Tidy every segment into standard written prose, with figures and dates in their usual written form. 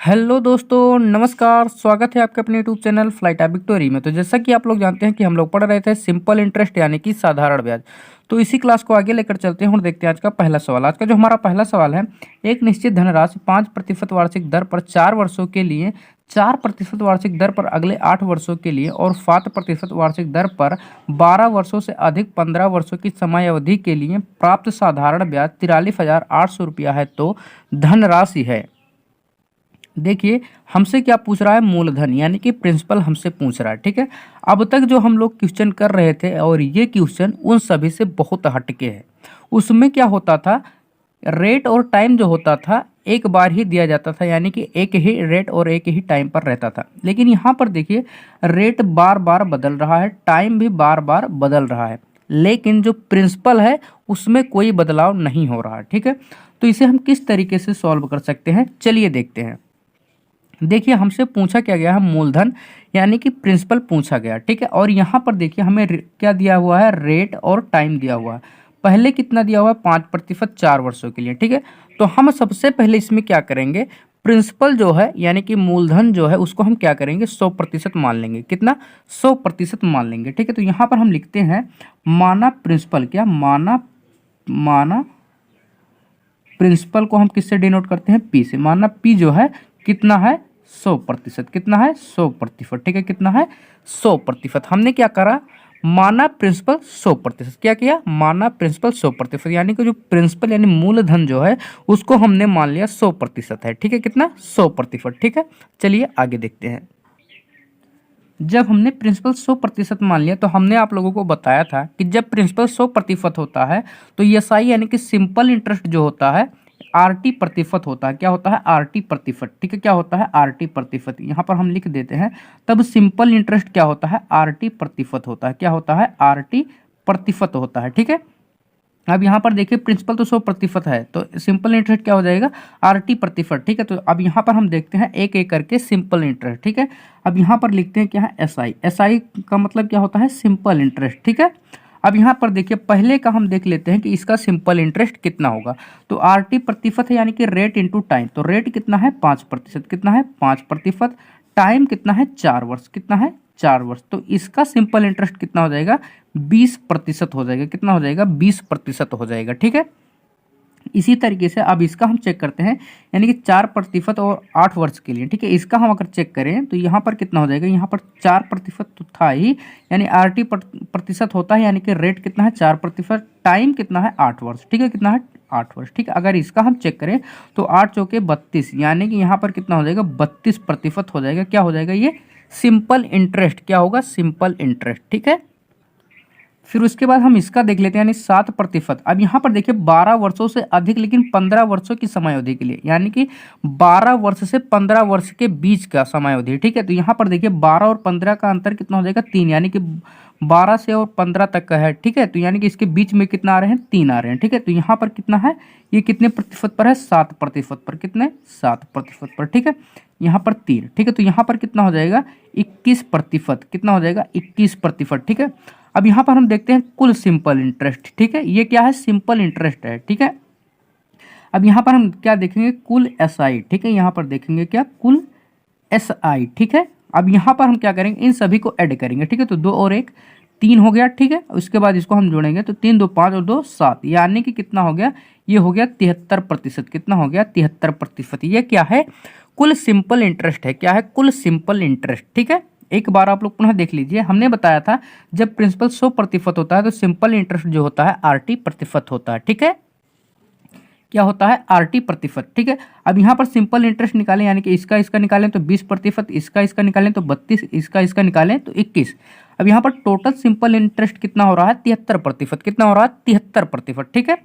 Hello दोस्तों, नमस्कार। स्वागत है आपके अपने YouTube channel flight of victory में। तो जैसा कि आप लोग जानते हैं कि हम लोग पढ़ रहे थे सिंपल इंटरेस्ट यानी कि साधारण ब्याज। तो इसी क्लास को आगे लेकर चलते हैं और देखते हैं आज का पहला सवाल। आज का जो हमारा पहला सवाल है, एक निश्चित धनराशि 5% वार्षिक दर पर 4 वर्षों के लिए, 4% वार्षिक दर पर अगले 8 वर्षों के लिए और 7% वार्षिक दर पर 12 वर्षों से अधिक 15 वर्षों की समय अवधि के लिए प्राप्त साधारण ब्याज 43,800 रुपया है तो धनराशि है। देखिए हमसे क्या पूछ रहा है, मूलधन यानी कि प्रिंसिपल हमसे पूछ रहा है। ठीक है, अब तक जो हम लोग क्वेश्चन कर रहे थे और ये क्वेश्चन उन सभी से बहुत हटके है। उसमें क्या होता था, रेट और टाइम जो होता था एक बार ही दिया जाता था, यानी कि एक ही रेट और एक ही टाइम पर रहता था। लेकिन यहाँ पर देखिए रेट बार बार बदल रहा है, टाइम भी बार बार बदल रहा है, लेकिन जो प्रिंसिपल है उसमें कोई बदलाव नहीं हो रहा है। ठीक है, तो इसे हम किस तरीके से सॉल्व कर सकते हैं, चलिए देखते हैं। देखिए हमसे पूछा क्या गया है, मूलधन यानी कि प्रिंसिपल पूछा गया। ठीक है, और यहाँ पर देखिए हमें क्या दिया हुआ है, रेट और टाइम दिया हुआ है। पहले कितना दिया हुआ है, 5% 4 वर्षों के लिए। ठीक है, तो हम सबसे पहले इसमें क्या करेंगे, प्रिंसिपल जो है यानी कि मूलधन जो है उसको हम क्या करेंगे, 100% मान लेंगे। कितना, 100% मान लेंगे। ठीक है, तो यहाँ पर हम लिखते हैं माना प्रिंसिपल, क्या माना प्रिंसिपल को हम किससे डिनोट करते हैं, पी से। माना पी जो है कितना है, 100%। कितना है, 100%। ठीक है, कितना है, 100%। हमने क्या करा, माना प्रिंसिपल 100%। क्या किया, माना प्रिंसिपल 100%, यानी कि जो प्रिंसिपल यानी मूलधन जो है उसको हमने मान लिया 100% है। ठीक है, कितना, 100%। ठीक है, चलिए आगे देखते हैं। जब हमने प्रिंसिपल 100% मान लिया तो हमने आप लोगों को बताया था कि जब प्रिंसिपल 100% होता है तो एसआई यानी कि सिंपल इंटरेस्ट जो होता है आरटी प्रतिशत होता है। क्या होता है, आरटी प्रतिशत। ठीक है, क्या होता है, आरटी प्रतिशत। यहाँ पर हम लिख देते हैं, तब सिंपल इंटरेस्ट क्या होता है, आरटी प्रतिशत होता है। क्या होता है, आरटी प्रतिशत होता है। ठीक है, अब यहाँ पर देखिए प्रिंसिपल तो 100% है तो सिंपल इंटरेस्ट क्या हो जाएगा, आरटी प्रतिशत। ठीक है, तो अब यहाँ पर हम देखते हैं एक एक करके सिंपल इंटरेस्ट। ठीक है, अब यहाँ पर लिखते हैं क्या है, एसआई। एसआई का मतलब क्या होता है, सिंपल इंटरेस्ट। ठीक है, अब यहाँ पर देखिए पहले का हम देख लेते हैं कि इसका सिंपल इंटरेस्ट कितना होगा। तो आरटी प्रतिशत है यानी कि रेट इंटू टाइम। तो रेट कितना है, 5%। कितना है, 5%। टाइम कितना है, 4 वर्ष। कितना है, 4 वर्ष। तो इसका सिंपल इंटरेस्ट कितना हो जाएगा, 20% हो जाएगा। कितना हो जाएगा, 20% हो जाएगा। ठीक है, इसी तरीके से अब इसका हम चेक करते हैं, यानी कि 4% और 8 वर्ष के लिए। ठीक है, इसका हम अगर चेक करें तो यहाँ पर कितना हो जाएगा, यहाँ पर 4% तो था ही, यानी आरटी प्रतिशत होता है, यानी कि रेट कितना है, 4%। टाइम कितना है, 8 वर्ष। ठीक है, कितना है, 8 वर्ष। ठीक है, अगर इसका हम चेक करें तो 8 चौके 32, यानी कि यहाँ पर कितना हो जाएगा, 32% हो जाएगा। क्या हो जाएगा, ये सिंपल इंटरेस्ट। क्या होगा, सिंपल इंटरेस्ट। ठीक है, फिर उसके बाद हम इसका देख लेते हैं, यानी 7%। अब यहाँ पर देखिए 12 वर्षों से अधिक लेकिन 15 वर्षों की समय अवधि के लिए, यानी कि 12 वर्ष से 15 वर्ष के बीच का समय अवधि। ठीक है, तो यहाँ पर देखिए 12 और 15 का अंतर कितना हो जाएगा, 3, यानी कि 12 से और 15 तक का है। ठीक है, तो यानी कि इसके बीच में कितना आ रहे हैं, 3 आ रहे हैं। ठीक है, तो यहाँ पर कितना है, ये कितने प्रतिशत पर है, 7% पर। कितने, 7% पर। ठीक है, यहाँ पर 3। ठीक है, तो यहाँ पर कितना हो जाएगा, 21%। कितना हो जाएगा, 21%। ठीक है, अब यहाँ पर हम देखते हैं कुल सिंपल इंटरेस्ट। ठीक है, ये क्या है, सिंपल इंटरेस्ट है। ठीक है, अब यहाँ पर हम क्या देखेंगे, कुल एसआई। ठीक है, यहाँ पर देखेंगे क्या, कुल एसआई। ठीक है, अब यहाँ पर हम क्या करेंगे, इन सभी को ऐड करेंगे। ठीक है, तो 2 और 1 3 हो गया। ठीक है, उसके बाद इसको हम जोड़ेंगे तो 3 2 5 और 2 7, यानी कि कितना हो गया, ये हो गया 73%। कितना हो गया, 73%। ये क्या है, कुल सिंपल इंटरेस्ट है। क्या है, कुल सिंपल इंटरेस्ट। ठीक है, एक बार आप लोग पुनः देख लीजिए, हमने बताया था जब प्रिंसिपल 100% होता है तो सिंपल इंटरेस्ट जो होता है आरटी प्रतिशत होता है। ठीक है, क्या होता है, आरटी प्रतिशत। ठीक है, अब यहाँ पर सिंपल इंटरेस्ट निकालें, यानी कि इसका निकालें तो 20%, इसका निकालें तो 32, इसका निकालें तो 21। अब यहाँ पर टोटल सिंपल इंटरेस्ट कितना हो रहा है, 73%। कितना हो रहा है, 73%। ठीक है,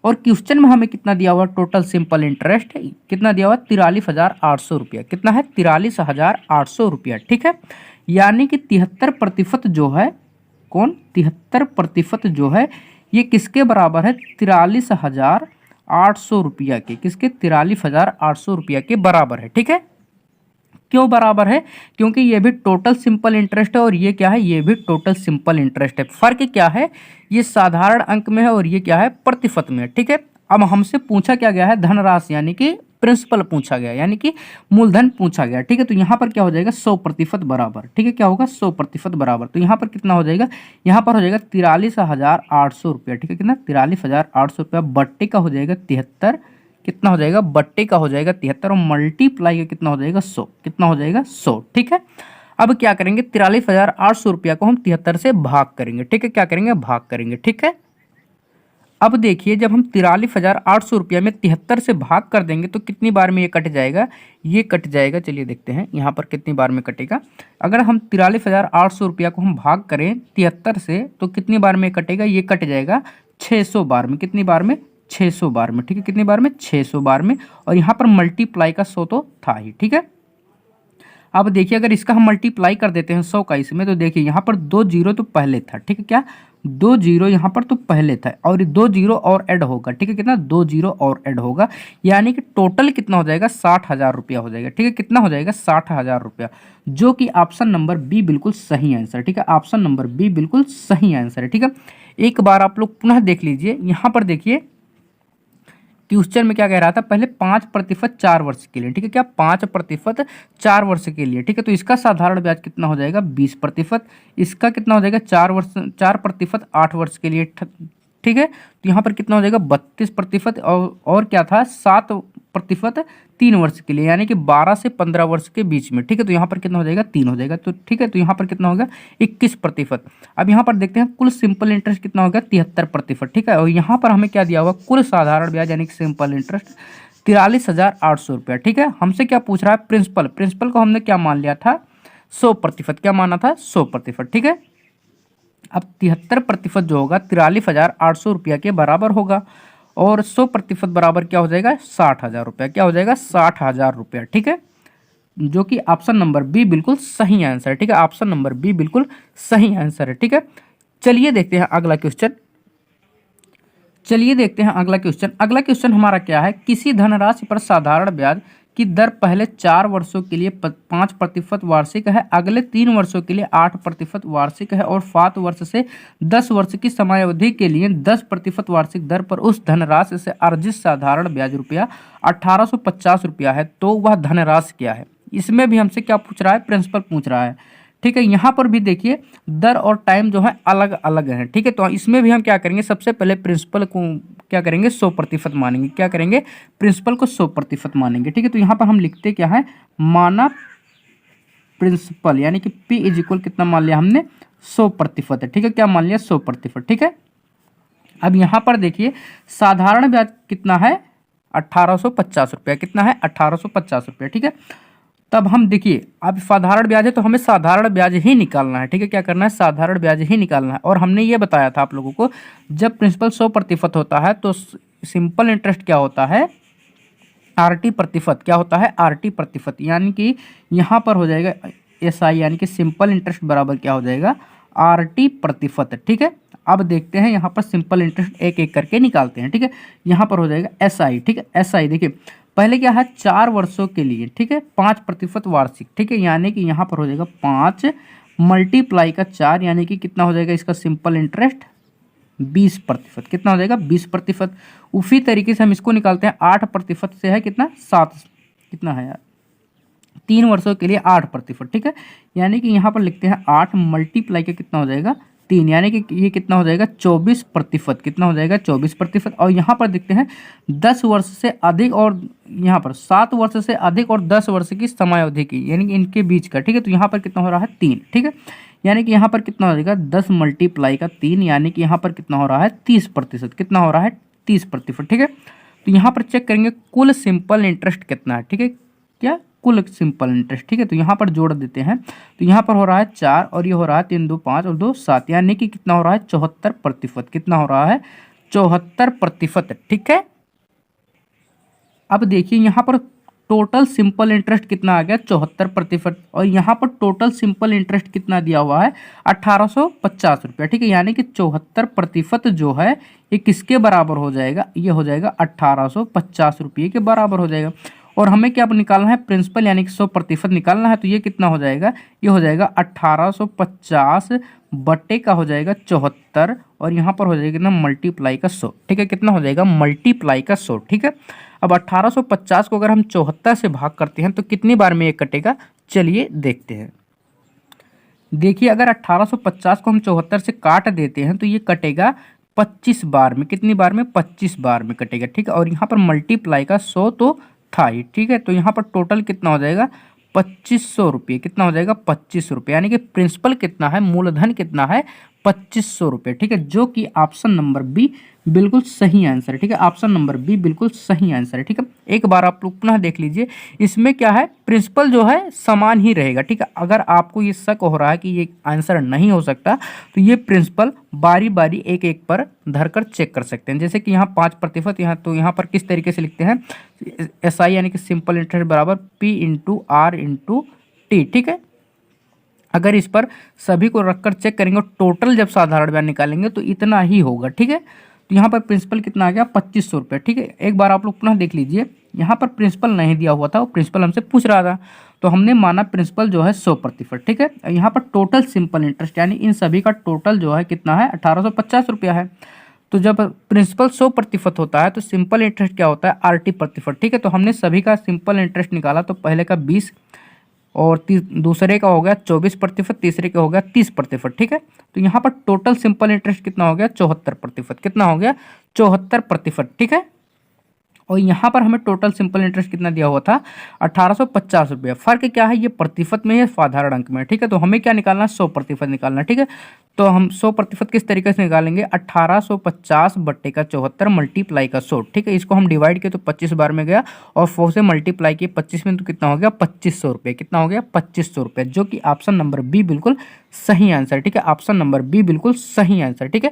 और क्वेश्चन में हमें कितना दिया हुआ, टोटल सिंपल इंटरेस्ट कितना दिया हुआ, 43,800 रुपया। कितना है, 43,800 रुपया। ठीक है, यानी कि 73% जो है, कौन, 73% जो है ये किसके बराबर है, 43,800 रुपया के। किसके, 43,800 रुपया के बराबर है। ठीक है, क्यों बराबर है, क्योंकि ये भी टोटल सिंपल इंटरेस्ट है और ये क्या है, ये भी टोटल सिंपल इंटरेस्ट है। फर्क क्या है, ये साधारण अंक में है और ये क्या है, प्रतिशत में है। ठीक है, अब हमसे पूछा क्या गया है, धनराशि यानी कि प्रिंसिपल पूछा गया, यानी कि मूलधन पूछा गया, ठीक है। तो यहाँ पर क्या हो जाएगा 100% बराबर, ठीक है, क्या होगा 100% बराबर। तो यहाँ पर कितना हो जाएगा, यहाँ पर हो जाएगा 43,800 रुपया, ठीक है, कितना 43,800 रुपया, बट्टे का हो जाएगा 73, कितना हो जाएगा बट्टे का हो जाएगा 73 और मल्टीप्लाई का कितना हो जाएगा 100, कितना हो जाएगा 100, ठीक है। अब क्या करेंगे 43,800 रुपया को हम 73 से भाग करेंगे, ठीक है, क्या करेंगे भाग करेंगे, ठीक है। अब देखिए जब हम 43,800 रुपया में 73 से भाग कर देंगे तो कितनी बार में ये कट जाएगा, ये कट जाएगा, चलिए देखते हैं यहाँ पर कितनी बार में कटेगा। अगर हम 43,800 रुपया को हम भाग करें 73 से तो कितनी बार में कटेगा, ये कट जाएगा 600 बार में, कितनी बार में 600 बार में, ठीक है, कितनी बार में 600 बार में। और यहाँ पर मल्टीप्लाई का 100 तो था ही, ठीक है। अब देखिए अगर इसका हम मल्टीप्लाई कर देते हैं 100 का इसमें, तो देखिए यहाँ पर 2 जीरो तो पहले था, ठीक है, क्या 2 जीरो यहाँ पर तो पहले था और 2 जीरो और ऐड होगा, ठीक है, कितना 2 जीरो और ऐड होगा, यानी कि टोटल कितना हो जाएगा 60,000 रुपया हो जाएगा, ठीक है, कितना हो जाएगा 60,000 रुपया, जो कि ऑप्शन नंबर बी बिल्कुल सही आंसर, ठीक है, ऑप्शन नंबर बी बिल्कुल सही आंसर है, ठीक है। एक बार आप लोग पुनः देख लीजिए, यहाँ पर देखिए क्वेश्चन में क्या कह रहा था, पहले 5% 4 वर्ष के लिए, ठीक है, क्या 5% 4 वर्ष के लिए, ठीक है। तो इसका साधारण ब्याज कितना हो जाएगा 20%, इसका कितना हो जाएगा 4% 8 वर्ष के लिए, ठीक है। तो यहाँ पर कितना हो जाएगा 32% और क्या था 7% 3 वर्ष के लिए, यानी कि 12 से 15 वर्ष के बीच में, ठीक है। तो यहाँ पर कितना हो जाएगा 3 हो जाएगा, तो ठीक है। तो यहाँ पर कितना होगा 21%। अब यहाँ पर देखते हैं कुल सिंपल इंटरेस्ट कितना होगा 73%, ठीक है। और यहाँ पर हमें क्या दिया हुआ कुल साधारण ब्याज यानी कि सिंपल इंटरेस्ट 43,800 रुपया, ठीक है। हमसे क्या पूछ रहा है प्रिंसिपल, प्रिंसिपल को हमने क्या मान लिया था 100%, क्या माना था 100%, ठीक है। अब 73% जो होगा 43,800 रुपया के बराबर होगा और 100% बराबर क्या हो जाएगा 60,000 रुपया, क्या हो जाएगा 60,000 रुपया, ठीक है, जो कि ऑप्शन नंबर बी बिल्कुल सही आंसर है, ठीक है, ऑप्शन नंबर बी बिल्कुल सही आंसर है, ठीक है। चलिए देखते हैं अगला क्वेश्चन, चलिए देखते हैं अगला क्वेश्चन। अगला क्वेश्चन हमारा क्या है, किसी धनराशि पर साधारण ब्याज की दर पहले 4 वर्षों के लिए 5% वार्षिक है, अगले 3 वर्षों के लिए 8% वार्षिक है और 7 वर्ष से 10 वर्ष की समयावधि के लिए 10% वार्षिक दर पर उस धनराशि से अर्जित साधारण ब्याज रुपया 1850 रुपया है, तो वह धनराशि क्या है। इसमें भी हमसे क्या पूछ रहा है प्रिंसिपल पूछ रहा है, ठीक है। यहाँ पर भी देखिए दर और टाइम जो है अलग अलग है, ठीक है। तो इसमें भी हम क्या करेंगे सबसे पहले प्रिंसिपल को क्या करेंगे 100% मानेंगे, क्या करेंगे प्रिंसिपल को 100% मानेंगे, ठीक है। तो यहाँ पर हम लिखते क्या है माना प्रिंसिपल, यानी कि P इज इक्वल कितना मान लिया हमने 100% है, ठीक है, क्या मान लिया 100%, ठीक है। अब यहाँ पर देखिए साधारण ब्याज कितना है 1850 रुपया, कितना है 1850 रुपया, ठीक है। तब हम देखिए अब साधारण ब्याज है तो हमें साधारण ब्याज ही निकालना है, ठीक है, क्या करना है साधारण ब्याज ही निकालना है। और हमने ये बताया था आप लोगों को जब प्रिंसिपल 100% होता है तो सिंपल इंटरेस्ट क्या होता है RT%, क्या होता है RT%, यानी कि यहाँ पर हो जाएगा SI यानी कि सिंपल इंटरेस्ट बराबर क्या हो जाएगा RT%, ठीक है। अब देखते हैं यहाँ पर सिंपल इंटरेस्ट एक एक करके निकालते हैं, ठीक है। यहाँ पर हो जाएगा SI, ठीक है, SI देखिए पहले क्या है 4 वर्षों के लिए, ठीक है, 5% वार्षिक, ठीक है, यानी कि यहाँ पर हो जाएगा 5 मल्टीप्लाई का 4 यानी कि कितना हो जाएगा इसका सिंपल इंटरेस्ट 20%, कितना हो जाएगा 20%। उसी तरीके से हम इसको निकालते हैं 8% से है कितना 7, कितना है यार 3 वर्षों के लिए 8%, ठीक है, यानी कि यहाँ पर लिखते हैं 8 मल्टीप्लाई का कितना हो जाएगा 3, यानी कि ये कितना हो जाएगा 24%, कितना हो जाएगा 24%। और यहाँ पर देखते हैं 10 वर्ष से अधिक और यहाँ पर 7 वर्ष से अधिक और 10 वर्ष की समयावधि की, यानी कि इनके बीच का, ठीक है। तो यहाँ पर कितना हो रहा है 3, ठीक है, यानी कि यहाँ पर कितना हो जाएगा 10 मल्टीप्लाई का 3, यानी कि यहाँ पर कितना हो रहा है 30%, कितना हो रहा है 30%, ठीक है। तो यहाँ पर चेक करेंगे कुल सिंपल इंटरेस्ट कितना है, ठीक है, क्या कुल सिंपल इंटरेस्ट, ठीक है। तो यहाँ पर जोड़ देते हैं तो यहाँ पर हो रहा है 4 और ये हो रहा है 3 2 5 और 2 7, यानी कि कितना हो रहा है 74%, कितना हो रहा है 74%, ठीक है। अब देखिए यहाँ पर टोटल सिंपल इंटरेस्ट कितना आ गया 74% और यहाँ पर टोटल सिंपल इंटरेस्ट कितना दिया हुआ है 1850 रुपया, ठीक है, यानी कि 74% जो है ये किसके बराबर हो जाएगा, ये हो जाएगा 1850 रुपये के बराबर हो जाएगा। और हमें क्या निकालना है, प्रिंसिपल यानी कि 100% निकालना है। तो ये कितना हो जाएगा, ये हो जाएगा 1850 बट्टे का हो जाएगा 74, और यहाँ पर हो जाएगा ना मल्टीप्लाई का 100। ठीक है, कितना हो जाएगा, मल्टीप्लाई का 100। ठीक है, अब 1850 को अगर हम 74 से भाग करते हैं तो कितनी बार में ये कटेगा, चलिए देखते हैं। देखिए, अगर 1850 को हम 74 से काट देते हैं तो ये कटेगा 25 बार में। कितनी बार में, 25 बार में कटेगा। ठीक है, और यहाँ पर मल्टीप्लाई का 100 तो था ही। ठीक है, तो यहाँ पर टोटल कितना हो जाएगा, 2500 रुपये। कितना हो जाएगा, 2500 रुपये, यानी कि प्रिंसिपल कितना है, मूलधन कितना है, 2500 रुपये। ठीक है, जो कि ऑप्शन नंबर बी बिल्कुल सही आंसर है। ठीक है, ऑप्शन नंबर बी बिल्कुल सही आंसर है। ठीक है, एक बार आप लोग पुनः देख लीजिए, इसमें क्या है, प्रिंसिपल जो है समान ही रहेगा। ठीक है, अगर आपको ये शक हो रहा है कि ये आंसर नहीं हो सकता तो ये प्रिंसिपल बारी बारी एक एक पर धरकर चेक कर सकते हैं। जैसे कि यहाँ 5%, यहाँ तो यहाँ पर किस तरीके से लिखते हैं, SI यानी कि सिंपल इंटरेस्ट बराबर P/R/T। ठीक है, अगर इस पर सभी को रखकर चेक करेंगे और टोटल जब साधारण ब्याज निकालेंगे तो इतना ही होगा। ठीक है, तो यहाँ पर प्रिंसिपल कितना आ गया, 2500 रुपये। ठीक है, एक बार आप लोग पुनः देख लीजिए, यहाँ पर प्रिंसिपल नहीं दिया हुआ था, वो प्रिंसिपल हमसे पूछ रहा था, तो हमने माना प्रिंसिपल जो है 100%। ठीक है, यहाँ पर टोटल सिंपल इंटरेस्ट यानी इन सभी का टोटल जो है कितना है, 1850 रुपया है। तो जब प्रिंसिपल 100% होता है तो सिंपल इंटरेस्ट क्या होता है, RT%। ठीक है, तो हमने सभी का सिंपल इंटरेस्ट निकाला, तो पहले का 20 और दूसरे का हो गया 24%, तीसरे का हो गया 30%। ठीक है, तो यहाँ पर टोटल सिंपल इंटरेस्ट कितना हो गया, 74%। कितना हो गया, 74%। ठीक है, और यहाँ पर हमें टोटल सिंपल इंटरेस्ट कितना दिया हुआ था, 1850 रुपये। फर्क क्या है, ये प्रतिशत में है, साधारण अंक में। ठीक है, तो हमें क्या निकालना है, 100% निकालना। ठीक है, तो हम 100% किस तरीके से निकालेंगे, 1850 बट्टे का 74 मल्टीप्लाई का 100। ठीक है, इसको हम डिवाइड किए तो 25 बार में गया, और 4 से मल्टीप्लाई किए 25 में, तो कितना हो गया, 2500 रुपये। कितना हो गया, 2500 रुपये, जो कि ऑप्शन नंबर बी बिल्कुल सही आंसर। ठीक है, ऑप्शन नंबर बी बिल्कुल सही आंसर। ठीक है,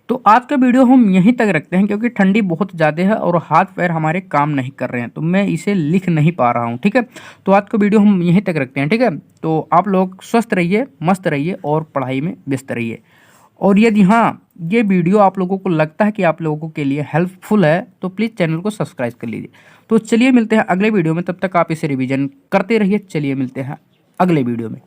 तो आज का वीडियो हम यहीं तक रखते हैं, क्योंकि ठंडी बहुत ज़्यादा है और हाथ पैर हमारे काम नहीं कर रहे हैं, तो मैं इसे लिख नहीं पा रहा हूँ। ठीक है, तो आज का वीडियो हम यहीं तक रखते हैं। ठीक है, तो आप लोग स्वस्थ रहिए, मस्त रहिए और पढ़ाई में व्यस्त रहिए। और यदि हाँ, ये वीडियो आप लोगों को लगता है कि आप लोगों के लिए हेल्पफुल है तो प्लीज़ चैनल को सब्सक्राइब कर लीजिए। तो चलिए मिलते हैं अगले वीडियो में, तब तक आप इसे रिवीजन करते रहिए। चलिए मिलते हैं अगले वीडियो में।